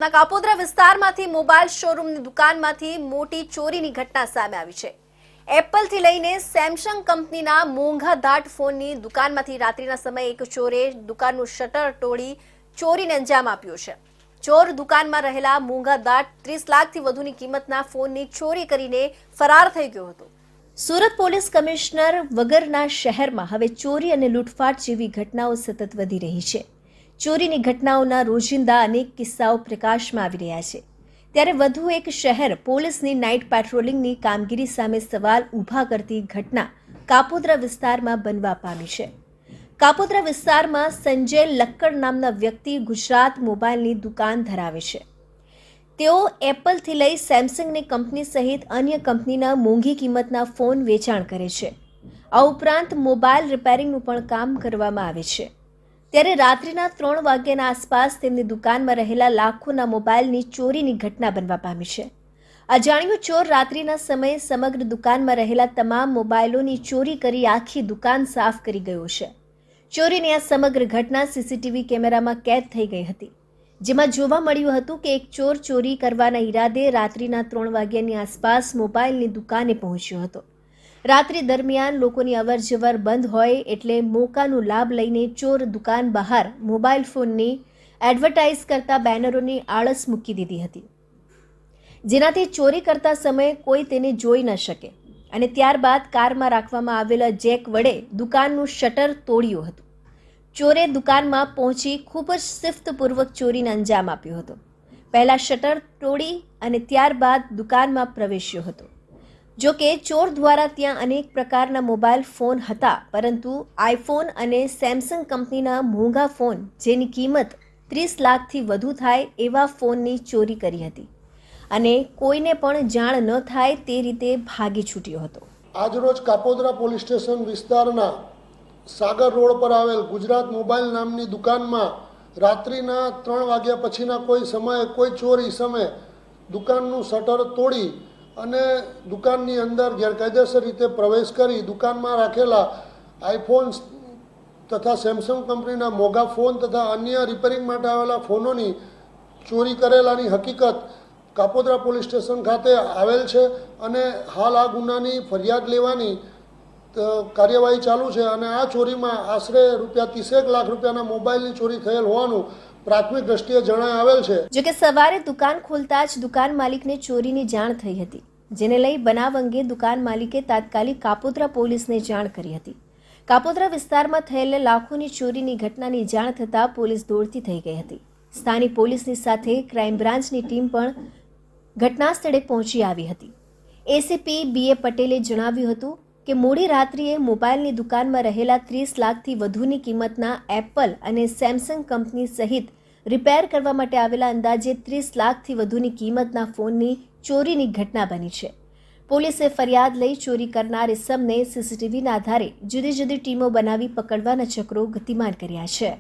કાપોદ્રા વિસ્તારમાંથી મોબાઈલ શોરૂમની દુકાનમાંથી મોટી ચોરીની ઘટના સામે આવી છે। એપલથી લઈને સેમસંગ કંપનીના મોંઘા દાટ ફોનની દુકાનમાંથી રાત્રિના સમયે એક ચોરે દુકાનનું શટર તોડી ચોરીને અંજામ આપ્યો છે। ચોર દુકાનમાં રહેલા મોંઘા દાટ 30 લાખથી વધુની કિંમતના ફોનની ચોરી કરીને ફરાર થઈ ગયો હતો। સુરત પોલીસ કમિશનર વગરના શહેરમાં હવે ચોરી અને લૂંટફાટ જેવી ઘટનાઓ સતત વધી રહી છે। ચોરીની ઘટનાઓના રોજિંદા અનેક કિસ્સાઓ પ્રકાશમાં આવી રહ્યા છે, ત્યારે વધુ એક શહેર પોલીસની નાઇટ પેટ્રોલિંગની કામગીરી સામે સવાલ ઊભા કરતી ઘટના કાપોદ્રા વિસ્તારમાં બનવા પામી છે। કાપોદ્રા વિસ્તારમાં સંજય લક્કડ નામના વ્યક્તિ ગુજરાત મોબાઈલની દુકાન ધરાવે છે। તેઓ એપલથી લઈ સેમસંગની કંપની સહિત અન્ય કંપનીના મોંઘી કિંમતના ફોન વેચાણ કરે છે। આ ઉપરાંત મોબાઈલ રિપેરિંગનું પણ કામ કરવામાં આવે છે। ત્યારે રાત્રિના 3 વાગ્યાના આસપાસ તેમની દુકાનમાં રહેલા લાખોના મોબાઈલની ચોરીની ઘટના બનવા પામી છે। અજાણ્યો ચોર રાત્રિના સમયે સમગ્ર દુકાનમાં રહેલા તમામ મોબાઈલોની ચોરી કરી આખી દુકાન સાફ કરી ગયો છે। ચોરીની આ સમગ્ર ઘટના સીસીટીવી કેમેરામાં કેદ થઈ ગઈ હતી, જેમાં જોવા મળ્યું હતું કે એક ચોર ચોરી કરવાના ઈરાદે રાત્રિના 3 વાગ્યાની આસપાસ મોબાઈલની દુકાને પહોંચ્યો હતો। રાત્રિ દરમિયાન લોકોની અવરજવર બંધ હોય એટલે મોકાનો લાભ લઈને ચોર દુકાન બહાર મોબાઈલ ફોનની એડવર્ટાઇઝ કરતા બેનરોની આળસ મૂકી દીધી હતી, જેનાથી ચોરી કરતા સમયે કોઈ તેને જોઈ ન શકે અને ત્યારબાદ કારમાં રાખવામાં આવેલા જેક વડે દુકાનનું શટર તોડ્યું હતું। ચોરે દુકાનમાં પહોંચી ખૂબ જ શિસ્તપૂર્વક ચોરીને અંજામ આપ્યો હતો। પહેલા શટર તોડી અને ત્યારબાદ દુકાનમાં પ્રવેશ્યો હતો। જો કે ચોર દ્વારા ત્યાં અનેક પ્રકારના મોબાઈલ ફોન હતા, પરંતુ આઈફોન અને સેમસંગ કંપનીના મોંઘા ફોન જેની કિંમત 30 લાખથી વધુ થાય એવા ફોનની ચોરી કરી હતી અને કોઈને પણ જાણ ન થાય તે રીતે ભાગી છૂટ્યો હતો। આજરોજ કાપોદ્રા પોલીસ સ્ટેશન વિસ્તારના સાગર રોડ પર આવેલ ગુજરાત મોબાઈલ નામની દુકાનમાં રાત્રિના 3 વાગ્યા પછીના કોઈ સમયે કોઈ ચોરી સમયે દુકાનનું શટર તોડી અને દુકાનની અંદર ગેરકાયદેસર રીતે પ્રવેશ કરી દુકાનમાં રાખેલા આઈફોન તથા સેમસંગ કંપનીના મોંઘા ફોન તથા અન્ય રિપેરિંગ માટે આવેલા ફોનોની ચોરી કરેલાની હકીકત કાપોદ્રા પોલીસ સ્ટેશન ખાતે આવેલ છે અને હાલ આ ગુનાની ફરિયાદ લેવાની કાર્યવાહી ચાલુ છે અને આ ચોરીમાં આશરે ₹30 લાખ રૂપિયાના મોબાઈલની ચોરી થયેલ હોવાનું પ્રાથમિક દ્રષ્ટિએ જણાઈ આવેલ છે। જોકે સવારે દુકાન ખોલતા જ દુકાન માલિકને ચોરીની જાણ થઈ હતી, જેને લઈ બનાવ અંગે દુકાન માલિકે તાત્કાલિક કાપોદ્રા પોલીસને જાણ કરી હતી। કાપોદ્રા વિસ્તારમાં થયેલ લાખોની ચોરીની ઘટનાની જાણ થતાં પોલીસ દોડતી થઈ ગઈ હતી। સ્થાનિક પોલીસની સાથે ક્રાઇમ બ્રાન્ચની ટીમ પણ ઘટના સ્થળે પહોંચી આવી હતી। એસીપી BA પટેલે જણાવ્યું હતું કે મોડી રાત્રિએ મોબાઈલની દુકાનમાં રહેલા 30 લાખથી વધુની કિંમતના એપલ અને સેમસંગ કંપની સહિત રિપેર કરવા માટે આવેલા અંદાજે 30 લાખથી વધુની કિંમતના ફોનની ચોરીની ઘટના બની છે। પોલીસે ફરિયાદ લઈ ચોરી કરનાર ઇસમને સીસીટીવીના આધારે જુદી જુદી ટીમો બનાવી પકડવાના ચક્રો ગતિમાન કર્યા છે।